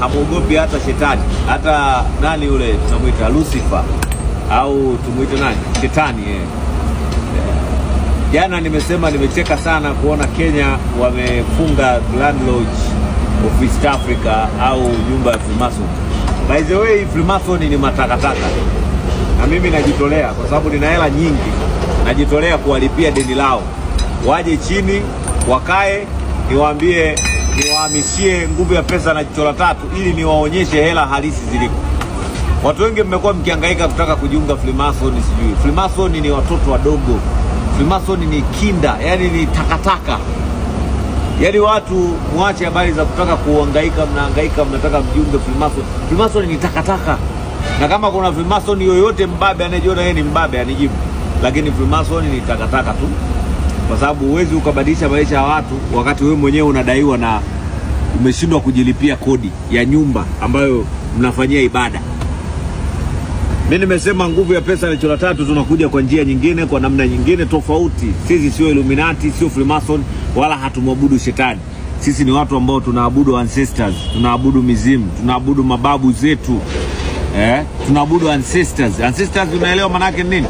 hamuogopi hata shetani, hata nani yule tunamuita Lucifer au tumuite nani, shetani Jana nimesema nimecheka sana kuona Kenya wamefunga Grand Lodge of East Africa au nyumba ya Freemason. By the way, Freemason ni matakataka. Na mimi najitolea kwa sababu nina hela nyingi. Najitolea kuwalipia deni lao. Waje chini, wakae, niwaambie, niwahamishie Nguvu ya Pesa na Jicho la Tatu ili niwaonyeshe hela halisi ziliko. Watu wengi mmekuwa mkihangaika kutaka kujiunga Freemason sijui. Freemason ni watoto wadogo. Freemason ni kinda, yani ni takataka. Yani watu muache habari za kutaka kuhangaika, mnahangaika mnataka mjiunge Freemason. Freemason ni takataka. Na kama kuna Freemason yoyote mbabe anayejiona yeye ni mbabe anijibu. Lakini Freemason ni takataka tu. Kwa sababu huwezi ukabadilisha maisha ya watu wakati wewe mwenyewe unadaiwa na umeshindwa kujilipia kodi ya nyumba ambayo mnafanyia ibada. Mimi nimesema Nguvu ya Pesa na Jicho la Tatu tunakuja kwa njia nyingine, kwa namna nyingine tofauti. Sisi sio Illuminati, sio Freemason, wala hatumwabudu shetani. Sisi ni watu ambao tunaabudu ancestors, tunaabudu mizimu, tunaabudu mababu zetu. Tunaabudu ancestors. Ancestors unaelewa maana yake nini?